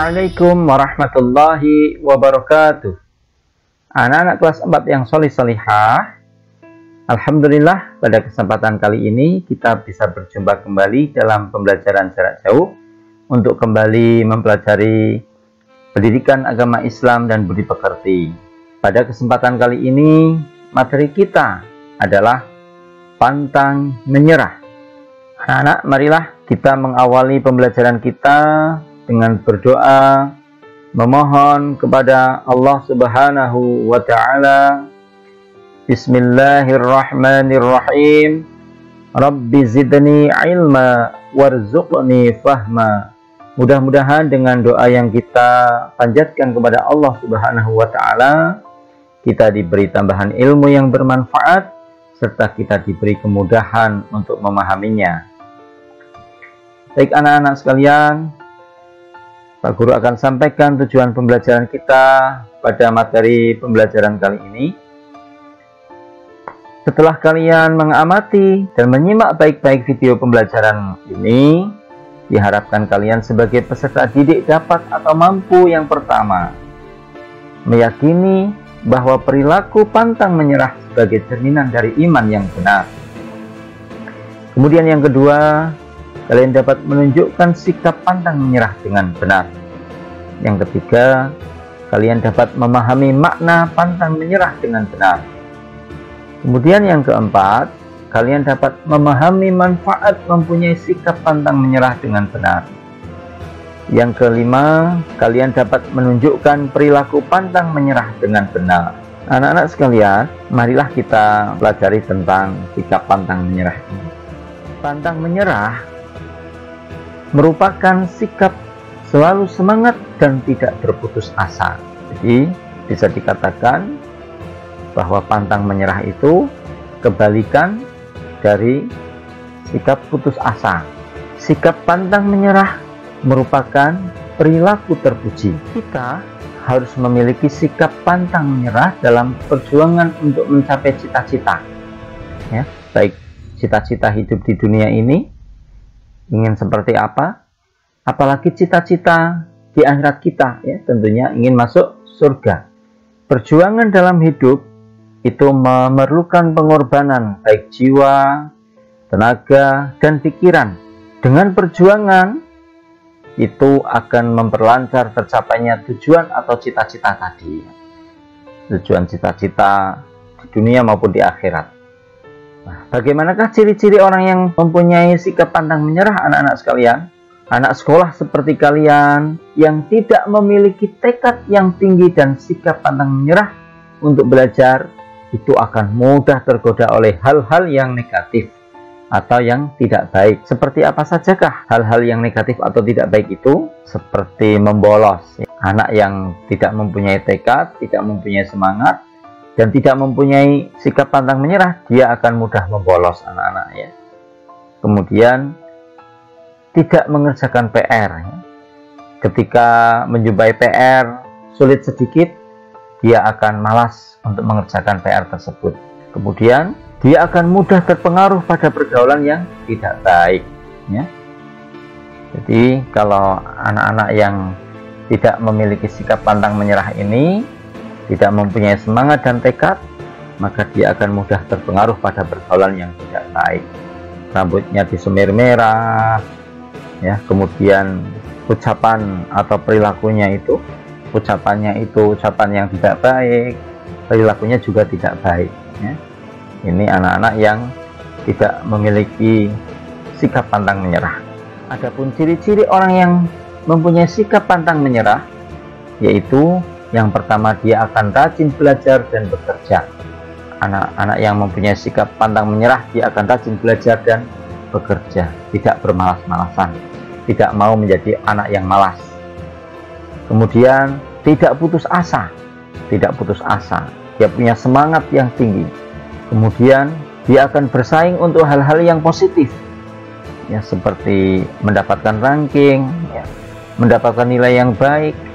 Assalamualaikum warahmatullahi wabarakatuh. Anak-anak kelas 4 yang solih solihah, alhamdulillah pada kesempatan kali ini kita bisa berjumpa kembali dalam pembelajaran jarak jauh untuk kembali mempelajari pendidikan agama Islam dan budi pekerti. Pada kesempatan kali ini materi kita adalah pantang menyerah. Anak-anak, marilah kita mengawali pembelajaran kita dengan berdoa, memohon kepada Allah Subhanahu wa Ta'ala. Bismillahirrahmanirrahim. Rabbi zidni ilma warzuqni fahma. Mudah-mudahan dengan doa yang kita panjatkan kepada Allah Subhanahu wa Ta'ala, kita diberi tambahan ilmu yang bermanfaat serta kita diberi kemudahan untuk memahaminya. Baik anak-anak sekalian, Pak Guru akan sampaikan tujuan pembelajaran kita pada materi pembelajaran kali ini. Setelah kalian mengamati dan menyimak baik-baik video pembelajaran ini, diharapkan kalian sebagai peserta didik dapat atau mampu yang pertama, meyakini bahwa perilaku pantang menyerah sebagai cerminan dari iman yang benar. Kemudian yang kedua, kalian dapat menunjukkan sikap pantang menyerah dengan benar. Yang ketiga, kalian dapat memahami makna pantang menyerah dengan benar. Kemudian yang keempat, kalian dapat memahami manfaat mempunyai sikap pantang menyerah dengan benar. Yang kelima, kalian dapat menunjukkan perilaku pantang menyerah dengan benar. Anak-anak sekalian, marilah kita pelajari tentang sikap pantang menyerah ini. Pantang menyerah merupakan sikap selalu semangat dan tidak berputus asa. Jadi bisa dikatakan bahwa pantang menyerah itu kebalikan dari sikap putus asa. Sikap pantang menyerah merupakan perilaku terpuji. Kita harus memiliki sikap pantang menyerah dalam perjuangan untuk mencapai cita-cita. Ya, baik cita-cita hidup di dunia ini, ingin seperti apa, apalagi cita-cita di akhirat kita, ya tentunya ingin masuk surga. Perjuangan dalam hidup itu memerlukan pengorbanan baik jiwa, tenaga, dan pikiran. Dengan perjuangan itu akan memperlancar tercapainya tujuan atau cita-cita tadi, tujuan cita-cita di dunia maupun di akhirat. Nah, bagaimanakah ciri-ciri orang yang mempunyai sikap pantang menyerah, anak-anak sekalian? Anak sekolah seperti kalian yang tidak memiliki tekad yang tinggi dan sikap pantang menyerah untuk belajar, itu akan mudah tergoda oleh hal-hal yang negatif atau yang tidak baik. Seperti apa sajakah hal-hal yang negatif atau tidak baik itu? Seperti membolos. Anak yang tidak mempunyai tekad, tidak mempunyai semangat, dan tidak mempunyai sikap pantang menyerah, dia akan mudah membolos, anak-anak ya. Kemudian tidak mengerjakan PR ya. Ketika menjumpai PR sulit sedikit, dia akan malas untuk mengerjakan PR tersebut. Kemudian dia akan mudah terpengaruh pada pergaulan yang tidak baik ya. Jadi kalau anak-anak yang tidak memiliki sikap pantang menyerah ini tidak mempunyai semangat dan tekad, maka dia akan mudah terpengaruh pada pergaulan yang tidak baik. Rambutnya disemir merah ya, kemudian ucapan atau perilakunya itu, ucapannya itu ucapan yang tidak baik, perilakunya juga tidak baik ya. Ini anak-anak yang tidak memiliki sikap pantang menyerah. Adapun ciri-ciri orang yang mempunyai sikap pantang menyerah, yaitu yang pertama, dia akan rajin belajar dan bekerja. Anak-anak yang mempunyai sikap pantang menyerah, dia akan rajin belajar dan bekerja, tidak bermalas-malasan, tidak mau menjadi anak yang malas. Kemudian tidak putus asa, tidak putus asa, dia punya semangat yang tinggi. Kemudian dia akan bersaing untuk hal-hal yang positif, ya seperti mendapatkan ranking, ya, mendapatkan nilai yang baik.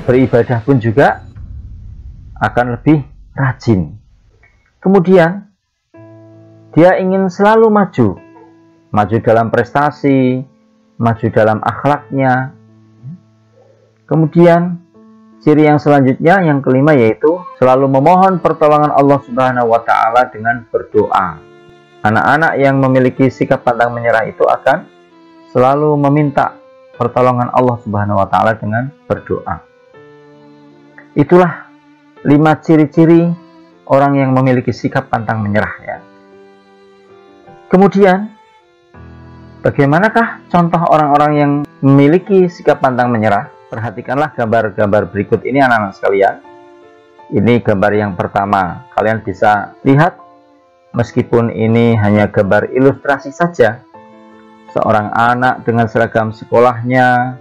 Beribadah pun juga akan lebih rajin. Kemudian dia ingin selalu maju dalam prestasi, maju dalam akhlaknya, Kemudian ciri yang selanjutnya, yang kelima, yaitu selalu memohon pertolongan Allah Subhanahu wa Ta'ala dengan berdoa. Anak-anak yang memiliki sikap pantang menyerah itu akan selalu meminta pertolongan Allah Subhanahu wa Ta'ala dengan berdoa. Itulah 5 ciri-ciri orang yang memiliki sikap pantang menyerah, ya. Kemudian, bagaimanakah contoh orang-orang yang memiliki sikap pantang menyerah? Perhatikanlah gambar-gambar berikut ini, anak-anak sekalian. Ini gambar yang pertama. Kalian bisa lihat, meskipun ini hanya gambar ilustrasi saja, seorang anak dengan seragam sekolahnya,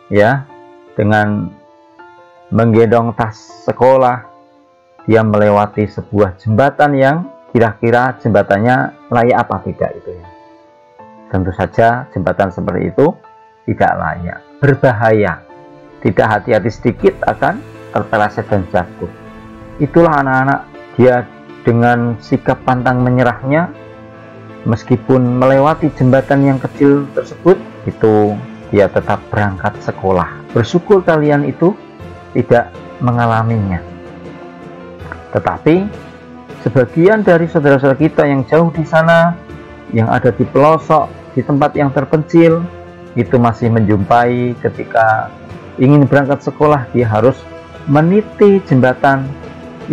ya, dengan menggendong tas sekolah, dia melewati sebuah jembatan yang kira-kira jembatannya layak apa tidak itu, ya. Tentu saja jembatan seperti itu tidak layak, berbahaya. Tidak hati-hati sedikit akan terpeleset dan jatuh. Itulah anak-anak, dia dengan sikap pantang menyerahnya, meskipun melewati jembatan yang kecil tersebut, itu dia tetap berangkat sekolah. Bersyukur kalian itu tidak mengalaminya. Tetapi sebagian dari saudara-saudara kita yang jauh di sana, yang ada di pelosok, di tempat yang terpencil, itu masih menjumpai ketika ingin berangkat sekolah, dia harus meniti jembatan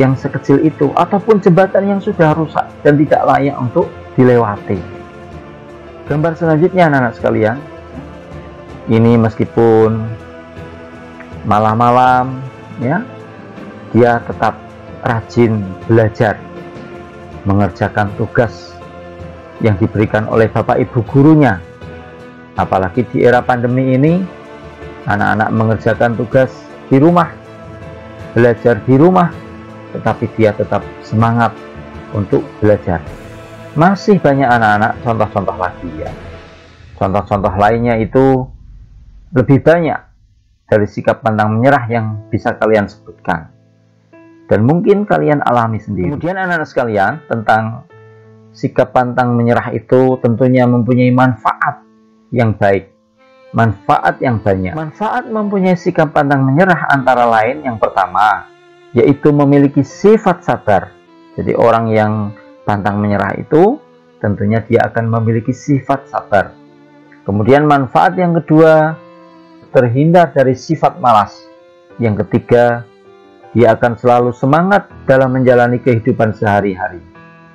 yang sekecil itu, ataupun jembatan yang sudah rusak dan tidak layak untuk dilewati. Gambar selanjutnya, anak-anak sekalian, ini meskipun malam-malam, ya, dia tetap rajin belajar, mengerjakan tugas yang diberikan oleh bapak ibu gurunya. Apalagi di era pandemi ini, anak-anak mengerjakan tugas di rumah, belajar di rumah, tetapi dia tetap semangat untuk belajar. Masih banyak anak-anak contoh-contoh lagi, ya. Contoh-contoh lainnya itu lebih banyak dari sikap pantang menyerah yang bisa kalian sebutkan, dan mungkin kalian alami sendiri. Kemudian anak-anak sekalian, tentang sikap pantang menyerah itu tentunya mempunyai manfaat yang baik, manfaat yang banyak. Manfaat mempunyai sikap pantang menyerah antara lain, yang pertama, yaitu memiliki sifat sabar. Jadi orang yang pantang menyerah itu tentunya dia akan memiliki sifat sabar. Kemudian manfaat yang kedua, terhindar dari sifat malas. Yang ketiga, dia akan selalu semangat dalam menjalani kehidupan sehari-hari.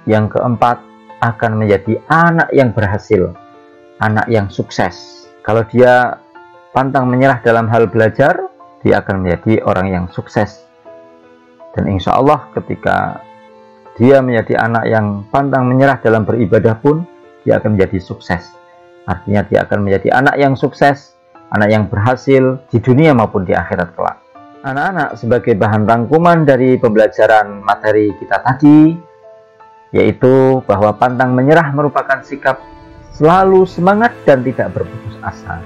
Yang keempat, akan menjadi anak yang berhasil, anak yang sukses. Kalau dia pantang menyerah dalam hal belajar, dia akan menjadi orang yang sukses. Dan insya Allah ketika dia menjadi anak yang pantang menyerah dalam beribadah pun, dia akan menjadi sukses. Artinya dia akan menjadi anak yang sukses, anak yang berhasil di dunia maupun di akhirat kelak. Anak-anak, sebagai bahan rangkuman dari pembelajaran materi kita tadi, yaitu bahwa pantang menyerah merupakan sikap selalu semangat dan tidak berputus asa.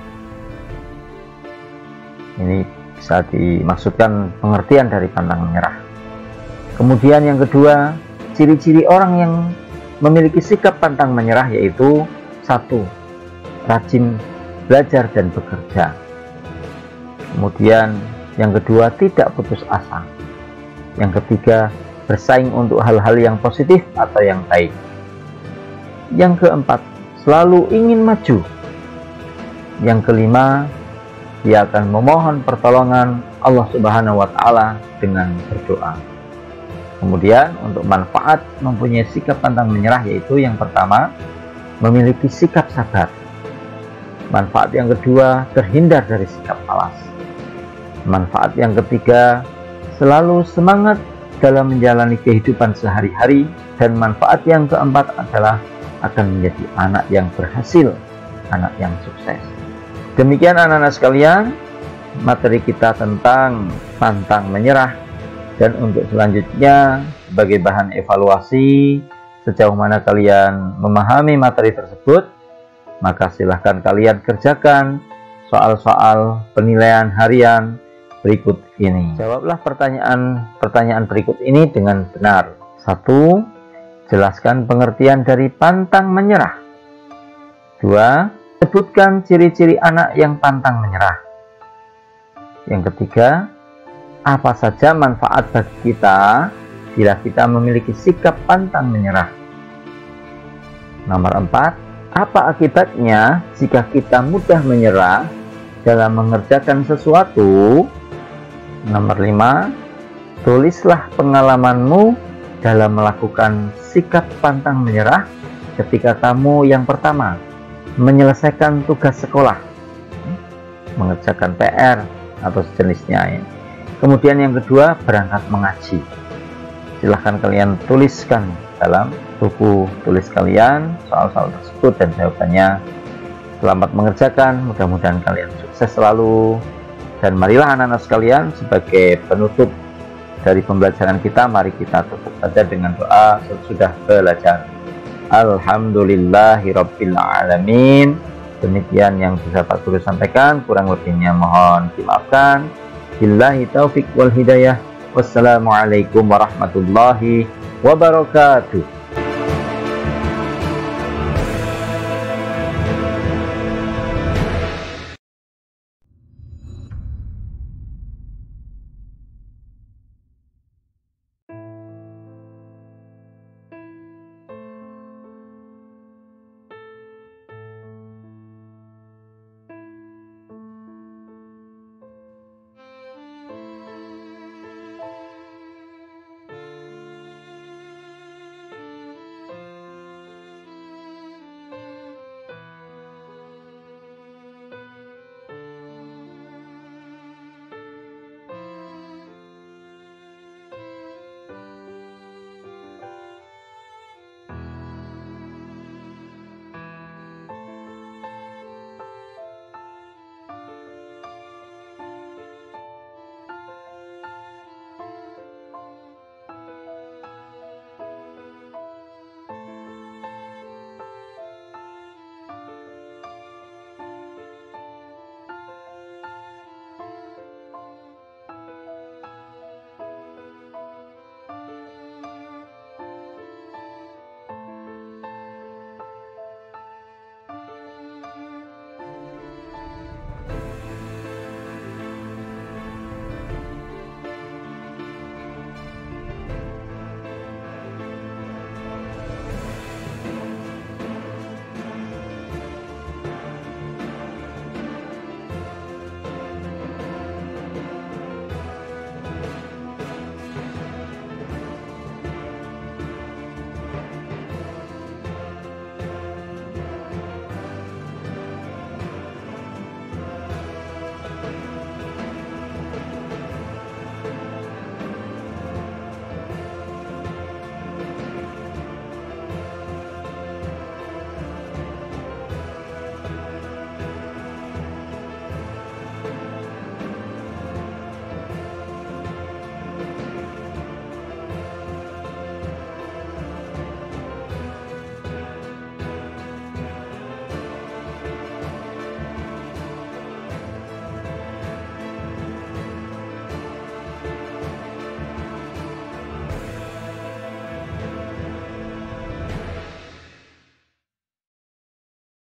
Ini bisa dimaksudkan pengertian dari pantang menyerah. Kemudian yang kedua, ciri-ciri orang yang memiliki sikap pantang menyerah yaitu 1. Rajin belajar dan bekerja. Kemudian yang kedua, tidak putus asa. Yang ketiga, bersaing untuk hal-hal yang positif atau yang baik. Yang keempat, selalu ingin maju. Yang kelima, dia akan memohon pertolongan Allah Subhanahu wa Ta'ala dengan berdoa. Kemudian untuk manfaat mempunyai sikap pantang menyerah yaitu yang pertama, memiliki sikap sabar. Manfaat yang kedua, terhindar dari sikap malas. Manfaat yang ketiga, selalu semangat dalam menjalani kehidupan sehari-hari. Dan manfaat yang keempat adalah akan menjadi anak yang berhasil, anak yang sukses. Demikian anak-anak sekalian, materi kita tentang pantang menyerah. Dan untuk selanjutnya, sebagai bahan evaluasi sejauh mana kalian memahami materi tersebut, maka silahkan kalian kerjakan soal-soal penilaian harian berikut ini. Jawablah pertanyaan berikut ini dengan benar. 1. Jelaskan pengertian dari pantang menyerah. 2. Sebutkan ciri-ciri anak yang pantang menyerah. Yang ketiga, apa saja manfaat bagi kita bila kita memiliki sikap pantang menyerah? Nomor 4, apa akibatnya jika kita mudah menyerah dalam mengerjakan sesuatu? Nomor 5, tulislah pengalamanmu dalam melakukan sikap pantang menyerah ketika kamu yang pertama menyelesaikan tugas sekolah, mengerjakan PR atau sejenisnya ya. Kemudian yang kedua, berangkat mengaji. Silahkan kalian tuliskan dalam buku tulis kalian soal-soal tersebut dan jawabannya. Selamat mengerjakan, mudah-mudahan kalian sukses selalu. Dan marilah anak-anak sekalian, sebagai penutup dari pembelajaran kita, mari kita tutup saja dengan doa sesudah belajar. Alhamdulillahirabbil alamin. Demikian yang bisa Pak Guru sampaikan, kurang lebihnya mohon dimaafkan. Billahi taufik wal hidayah. Wassalamualaikum warahmatullahi wabarakatuh.